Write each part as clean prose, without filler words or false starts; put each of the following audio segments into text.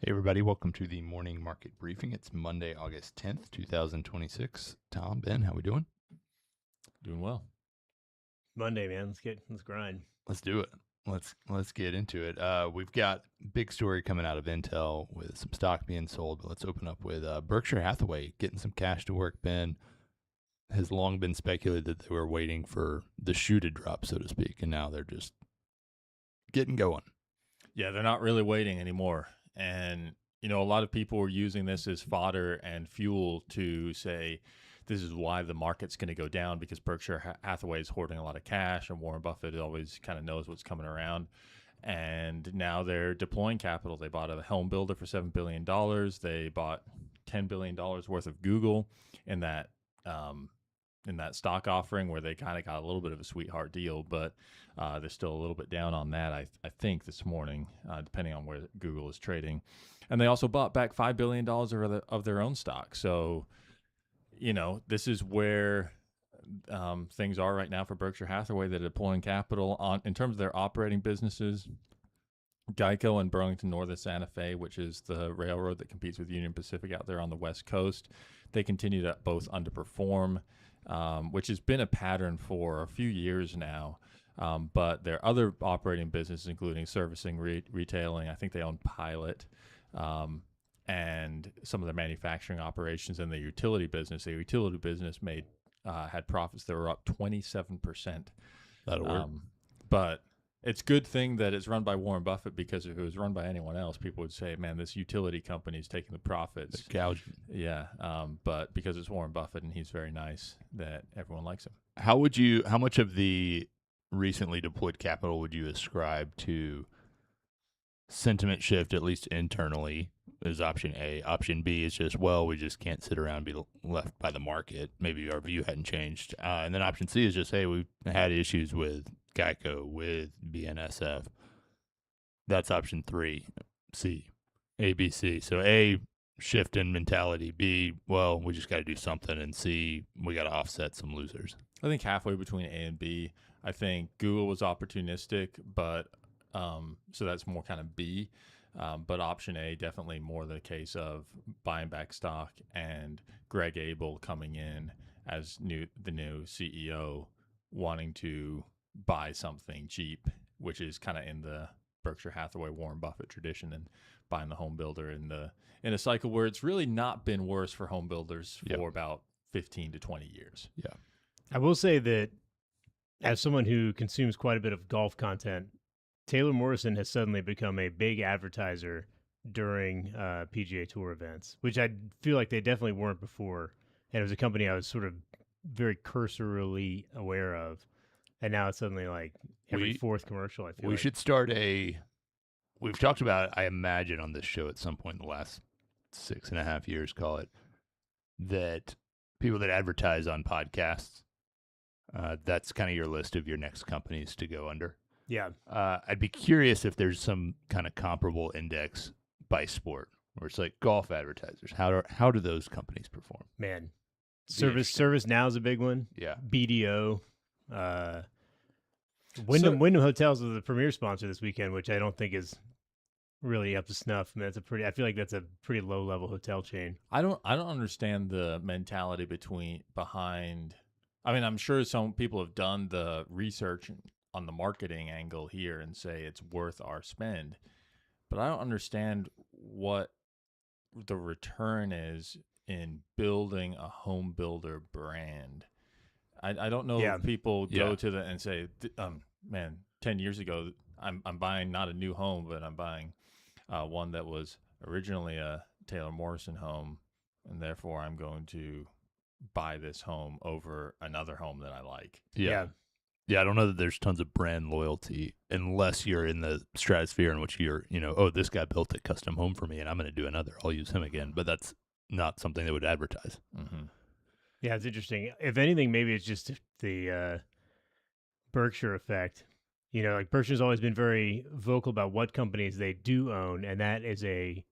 Hey everybody, welcome to the morning market briefing. It's Monday, August 10th, 2026. Tom, Ben, how we doing? Doing well. Monday, man. Let's grind. Let's do it. Let's get into it. We've got big story coming out of Intel with some stock being sold, but let's open up with Berkshire Hathaway getting some cash to work. Ben, has long been speculated that they were waiting for the shoe to drop, so to speak, and now they're just getting going. Yeah, they're not really waiting anymore. And, a lot of people were using this as fodder and fuel to say this is why the market's going to go down because Berkshire Hathaway is hoarding a lot of cash and Warren Buffett always kind of knows what's coming around. And now they're deploying capital. They bought a home builder for $7 billion. They bought $10 billion worth of Google in that stock offering where they kind of got a little bit of a sweetheart deal, but they're still a little bit down on that, I think, this morning, depending on where Google is trading. And they also bought back $5 billion of their own stock. So, this is where things are right now for Berkshire Hathaway. They're deploying capital in terms of their operating businesses. Geico and Burlington Northern Santa Fe, which is the railroad that competes with Union Pacific out there on the West Coast, they continue to both underperform. Which has been a pattern for a few years now. But their other operating businesses, including servicing, retailing, I think they own Pilot, and some of their manufacturing operations and the utility business. The utility business had profits that were up 27%. That'll work. But it's a good thing that it's run by Warren Buffett, because if it was run by anyone else, people would say, man, this utility company is taking the profits. They're gouging. Yeah. But because it's Warren Buffett and he's very nice, that everyone likes him. How much of the recently deployed capital would you ascribe to sentiment shift, at least internally, is option A? Option B is just, we just can't sit around and be left by the market. Maybe our view hadn't changed. And then option C is just, hey, we've had issues with Geico, with BNSF. That's option 3. C, A, B, C. So A, shift in mentality. B, we just got to do something. And C, we got to offset some losers. I think halfway between A and B. I think Google was opportunistic, but so that's more kind of B. But option A, definitely more the case of buying back stock and Greg Abel coming in as the new CEO, wanting to buy something cheap, which is kind of in the Berkshire Hathaway Warren Buffett tradition, and buying the home builder in a cycle where it's really not been worse for home builders for about 15 to 20 years. Yeah. I will say that as someone who consumes quite a bit of golf content, Taylor Morrison has suddenly become a big advertiser during PGA Tour events, which I feel like they definitely weren't before. And it was a company I was sort of very cursorily aware of. And now it's suddenly like every fourth commercial, I feel we should start we've talked about it, I imagine, on this show at some point in the last 6.5 years, call it, that people that advertise on podcasts, that's kind of your list of your next companies to go under. Yeah. I'd be curious if there's some kind of comparable index by sport, where it's like golf advertisers. How do those companies perform? Man, Service Now is a big one. Yeah. BDO. Wyndham Hotels is the premier sponsor this weekend, which I don't think is really up to snuff. I mean, I feel like that's a pretty low level hotel chain. I don't understand the mentality behind. I mean, I'm sure some people have done the research on the marketing angle here and say it's worth our spend, but I don't understand what the return is in building a home builder brand. I don't know if people go to and say, man, 10 years ago, I'm buying not a new home, but I'm buying one that was originally a Taylor Morrison home, and therefore I'm going to buy this home over another home that I like. Yeah, I don't know that there's tons of brand loyalty unless you're in the stratosphere in which you're, this guy built a custom home for me and I'm going to do another. I'll use him again. But that's not something they would advertise. Mm-hmm. Yeah, it's interesting. If anything, maybe it's just the Berkshire effect. Like Berkshire's always been very vocal about what companies they do own, and that is a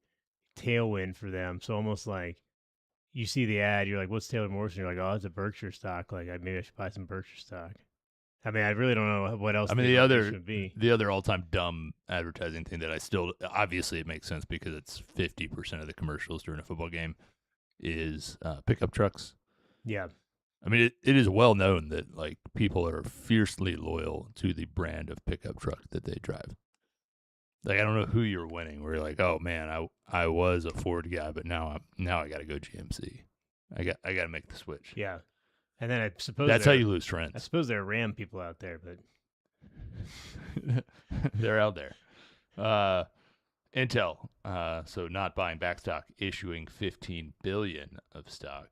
tailwind for them. So almost like you see the ad, you're like, what's Taylor Morrison? You're like, oh, it's a Berkshire stock. Like, maybe I should buy some Berkshire stock. I mean, I really don't know what else. I mean, the the motivation would be. other all-time dumb advertising thing that I still obviously it makes sense because it's 50% of the commercials during a football game is pickup trucks. Yeah. I mean, it is well known that like people are fiercely loyal to the brand of pickup truck that they drive. Like I don't know who you're winning. Where you're like, oh man, I was a Ford guy, but now I got to go GMC. I got to make the switch. Yeah. And then I suppose That's how you lose friends. I suppose there are Ram people out there, but they're out there. Intel, so not buying back stock, issuing $15 billion of stock.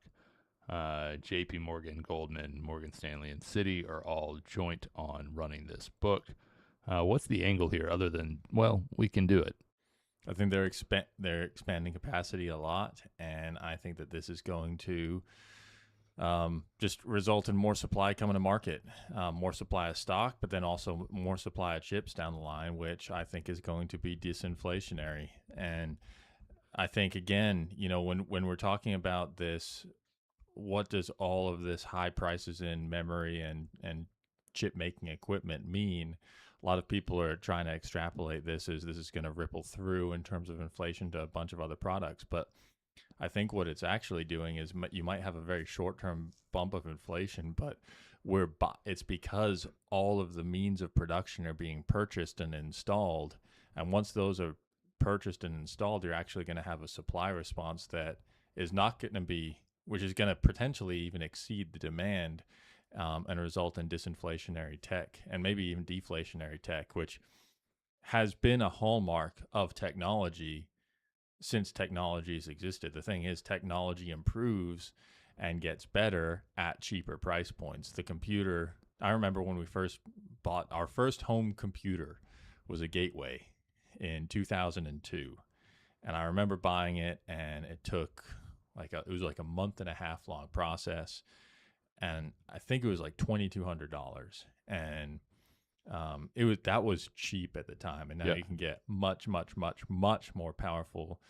J.P. Morgan, Goldman, Morgan Stanley, and Citi are all joint on running this book. What's the angle here other than, well, we can do it? I think they're expanding capacity a lot, and I think that this is going to just result in more supply coming to market, more supply of stock, but then also more supply of chips down the line, which I think is going to be disinflationary. And I think, again, when we're talking about this, what does all of this high prices in memory and chip making equipment mean? A lot of people are trying to extrapolate this as this is going to ripple through in terms of inflation to a bunch of other products. But I think what it's actually doing is you might have a very short-term bump of inflation, but it's because all of the means of production are being purchased and installed. And once those are purchased and installed, you're actually going to have a supply response that is not going to be, which is going to potentially even exceed the demand and result in disinflationary tech and maybe even deflationary tech, which has been a hallmark of technology since technology has existed. The thing is, technology improves and gets better at cheaper price points. The computer, I remember when we first bought our first home computer was a Gateway in 2002. And I remember buying it, and it took it was like a month and a half long process. And I think it was like $2,200. And that was cheap at the time. And now you can get much, much, much, much more powerful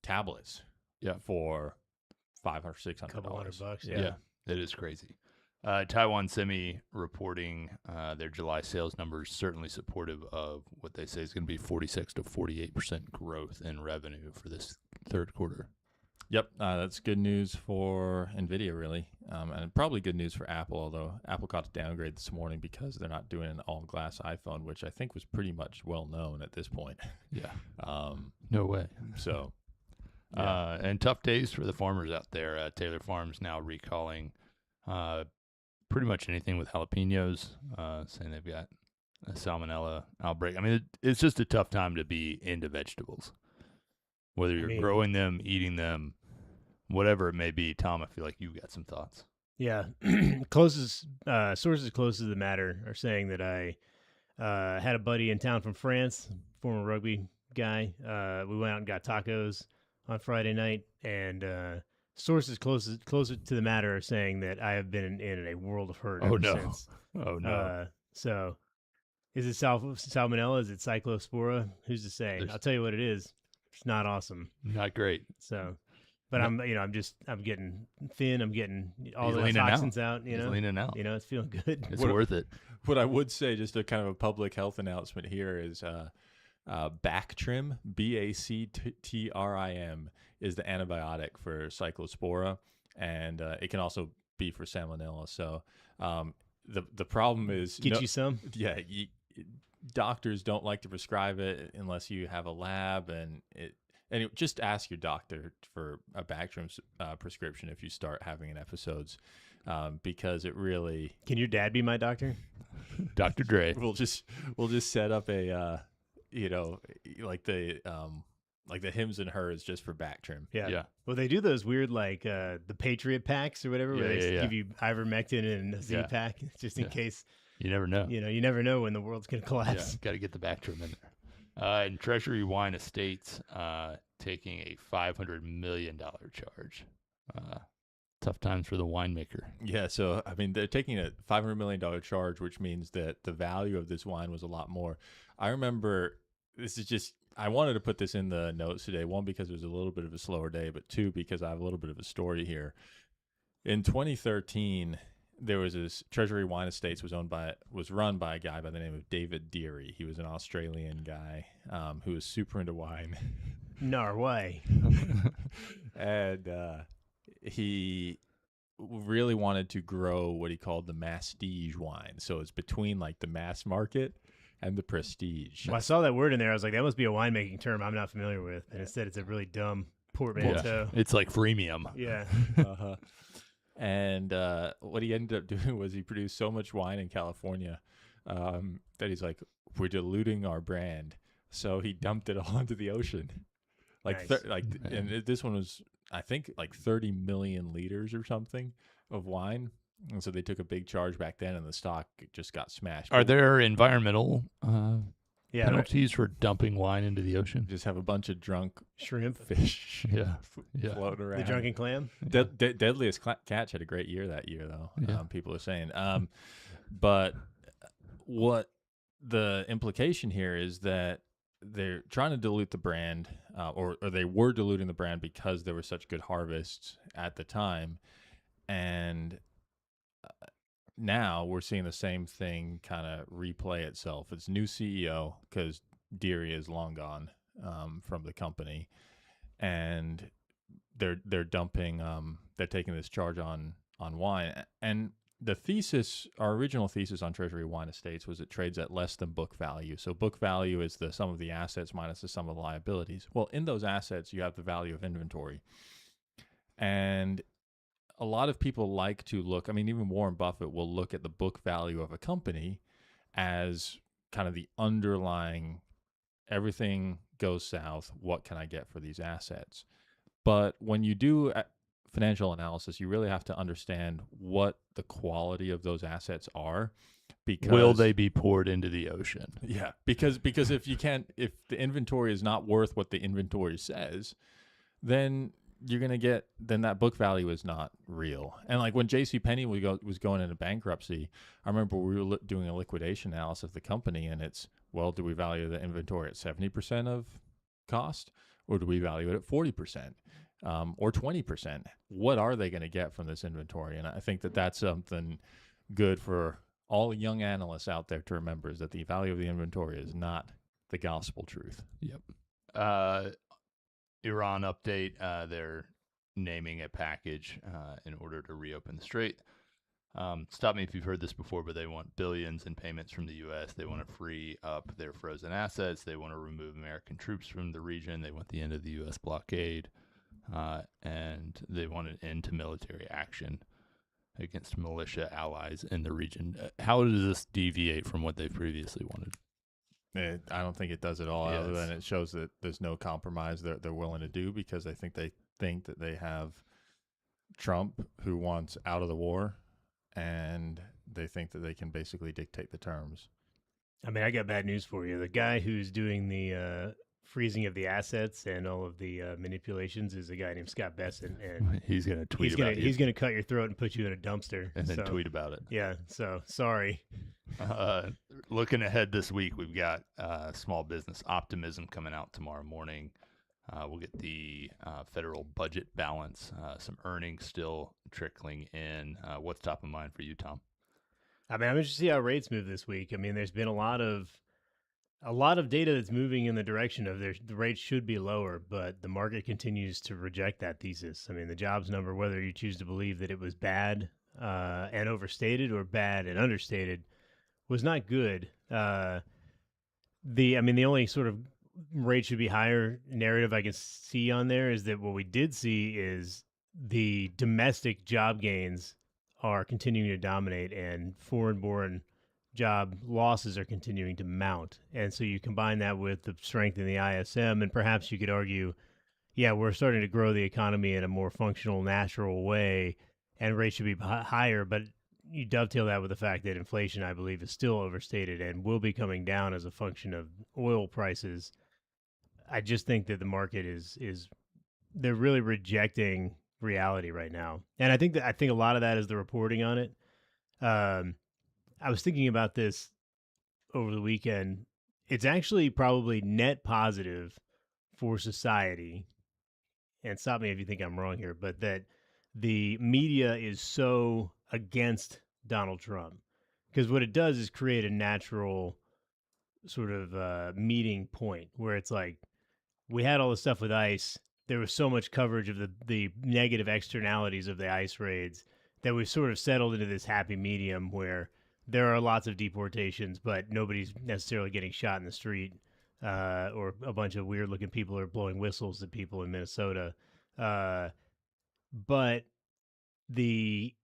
tablets for $500 or $600. Couple $100. Yeah, it is crazy. Taiwan Semi reporting their July sales numbers, certainly supportive of what they say is going to be 46 to 48% growth in revenue for this third quarter. Yep, that's good news for NVIDIA, really, and probably good news for Apple, although Apple got a downgrade this morning because they're not doing an all-glass iPhone, which I think was pretty much well-known at this point. Yeah. No way. So, and tough days for the farmers out there. Taylor Farms now recalling pretty much anything with jalapenos, saying they've got a salmonella outbreak. I mean, it's just a tough time to be into vegetables. Whether you're growing them, eating them, whatever it may be. Tom, I feel like you've got some thoughts. Yeah. Sources closest to the matter are saying that I had a buddy in town from France, former rugby guy. We went out and got tacos on Friday night, and sources closer to the matter are saying that I have been in a world of hurt ever since. Oh, no. So is it salmonella? Is it cyclospora? Who's to say? I'll tell you what it is. It's not awesome. Not great. So, but I'm getting thin. I'm getting all He's the toxins out. He's leaning out. It's feeling good. It's worth it. What I would say, just a kind of a public health announcement here, is Bactrim, Bactrim, is the antibiotic for cyclospora, and it can also be for salmonella. So the problem is get you some. Yeah. Doctors don't like to prescribe it unless you have a lab, and just ask your doctor for a Bactrim prescription if you start having an episodes, because it really. Can your dad be my doctor? Dr. Dre. We'll just set up a like the hims and hers just for Bactrim. Yeah. Well, they do those weird the Patriot packs or whatever, where they give you ivermectin and a Z pack just in case. You never know. You never know when the world's going to collapse. Yeah, got to get the Bactrim in there. And Treasury Wine Estates taking a $500 million charge. Tough times for the winemaker. Yeah, so, I mean, they're taking a $500 million charge, which means that the value of this wine was a lot more. I remember, I wanted to put this in the notes today, one, because it was a little bit of a slower day, but two, because I have a little bit of a story here. In 2013, there was this Treasury Wine Estates was run by a guy by the name of David Deary. He was an Australian guy who was super into wine. Norway. And he really wanted to grow what he called the mastige wine. So it's between like the mass market and the prestige. Well, I saw that word in there. I was like, that must be a winemaking term I'm not familiar with. And instead, it's a really dumb portmanteau. It's like freemium. Yeah. Uh-huh. And what he ended up doing was he produced so much wine in California that he's like, we're diluting our brand. So he dumped it all into the ocean. Like, Nice. and this one was, I think, like 30 million liters or something of wine. And so they took a big charge back then, and the stock just got smashed. Are there environmental Yeah. penalties for dumping wine into the ocean? Just have a bunch of drunk Shrimp. fish Yeah. floating around. The drunken clam. Deadliest Catch had a great year that year, though. Yeah. People are saying. But what the implication here is that they're trying to dilute the brand, or they were diluting the brand because there were such good harvests at the time, and now we're seeing the same thing kind of replay itself. It's new CEO because Deary is long gone from the company, and they're dumping. They're taking this charge on wine. And the thesis, our original thesis on Treasury Wine Estates was it trades at less than book value. So book value is the sum of the assets minus the sum of the liabilities. Well, in those assets, you have the value of inventory. And a lot of people like to look, I mean, even Warren Buffett will look at the book value of a company as kind of the underlying, everything goes south, what can I get for these assets? But when you do financial analysis, you really have to understand what the quality of those assets are. Because Will they be poured into the ocean? Yeah, because if the inventory is not worth what the inventory says, then you're gonna get, then that book value is not real. And like when JCPenney was going into bankruptcy, I remember we were doing a liquidation analysis of the company, and it's, well, do we value the inventory at 70% of cost, or do we value it at 40%? Or 20%. What are they going to get from this inventory? And I think that that's something good for all young analysts out there to remember, is that the value of the inventory is not the gospel truth. Yep. Iran update. They're naming a package in order to reopen the strait. Stop me if you've heard this before, but they want billions in payments from the U.S. They want to free up their frozen assets. They want to remove American troops from the region. They want the end of the U.S. blockade. And they want an end to military action against militia allies in the region. How does this deviate from what they previously wanted? I don't think it does at all, Yes. other than it shows that there's no compromise that they're willing to do, because I think that they have Trump, who wants out of the war, and they think that they can basically dictate the terms. I mean, I got bad news for you. The guy who's doing the freezing of the assets and all of the manipulations is a guy named Scott Besson, and He's going to tweet about he's going to cut your throat and put you in a dumpster and then so, tweet about it. Yeah, so sorry. Looking ahead this week, we've got small business optimism coming out tomorrow morning. We'll get the federal budget balance, some earnings still trickling in. What's top of mind for you, Tom? I mean, I'm interested to see how rates move this week. I mean, there's been a lot of data that's moving in the direction of the rates should be lower, but the market continues to reject that thesis. I mean, the jobs number, whether you choose to believe that it was bad and overstated or bad and understated, was not good. The only sort of rate should be higher narrative I can see on there is that what we did see is the domestic job gains are continuing to dominate, and foreign-born job losses are continuing to mount. And so you combine that with the strength in the ISM, and perhaps you could argue, yeah, we're starting to grow the economy in a more functional, natural way, and rates should be higher. But you dovetail that with the fact that inflation, I believe, is still overstated and will be coming down as a function of oil prices. I just think that the market is they're really rejecting reality right now. And I think a lot of that is the reporting on it. I was thinking about this over the weekend. It's actually probably net positive for society. And stop me if you think I'm wrong here, but that the media is so against Donald Trump. Because what it does is create a natural sort of meeting point where it's like, we had all this stuff with ICE. There was so much coverage of the negative externalities of the ICE raids that we've sort of settled into this happy medium where there are lots of deportations, but nobody's necessarily getting shot in the street, or a bunch of weird-looking people are blowing whistles at people in Minnesota. But the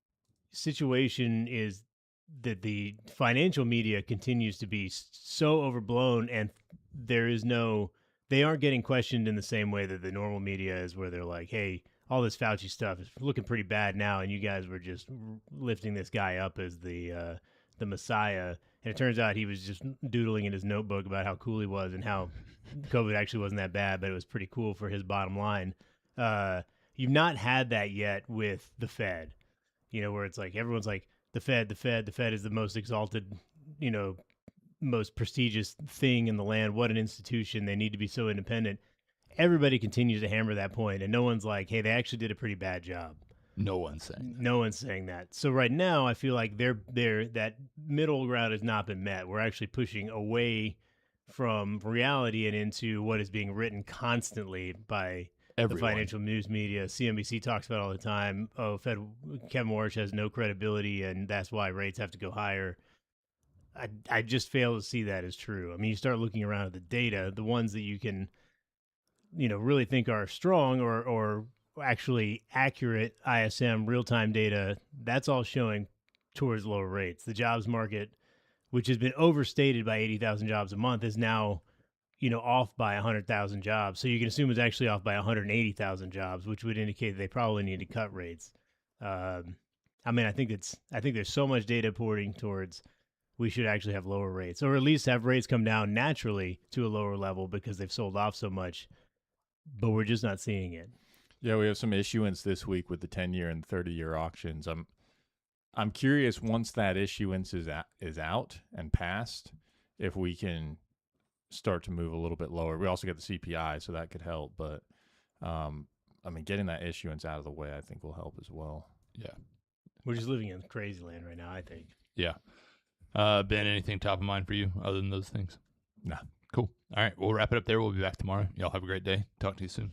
situation is that the financial media continues to be so overblown, and they aren't getting questioned in the same way that the normal media is, where they're like, hey, all this Fauci stuff is looking pretty bad now, and you guys were just lifting this guy up as the messiah. And it turns out he was just doodling in his notebook about how cool he was and how COVID actually wasn't that bad, but it was pretty cool for his bottom line. You've not had that yet with the Fed, where it's like everyone's like, the Fed is the most exalted, most prestigious thing in the land. What an institution. They need to be so independent. Everybody continues to hammer that point, and no one's like, hey, they actually did a pretty bad job. No one's saying that. No one's saying that. So right now, I feel like that middle ground has not been met. We're actually pushing away from reality and into what is being written constantly by everyone. The financial news media. CNBC talks about it all the time. Oh, Kevin Warsh has no credibility, and that's why rates have to go higher. I just fail to see that as true. I mean, you start looking around at the data, the ones that you can, really think are strong or actually accurate ISM real-time data, that's all showing towards lower rates. The jobs market, which has been overstated by 80,000 jobs a month, is now, off by 100,000 jobs. So you can assume it's actually off by 180,000 jobs, which would indicate that they probably need to cut rates. I think there's so much data pointing towards we should actually have lower rates, or at least have rates come down naturally to a lower level because they've sold off so much, but we're just not seeing it. Yeah, we have some issuance this week with the 10-year and 30-year auctions. I'm curious, once that issuance is out and passed, if we can start to move a little bit lower. We also get the CPI, so that could help. But getting that issuance out of the way, I think, will help as well. Yeah, we're just living in crazy land right now, I think. Yeah. Ben, anything top of mind for you other than those things? No. Cool. All right, we'll wrap it up there. We'll be back tomorrow. Y'all have a great day. Talk to you soon.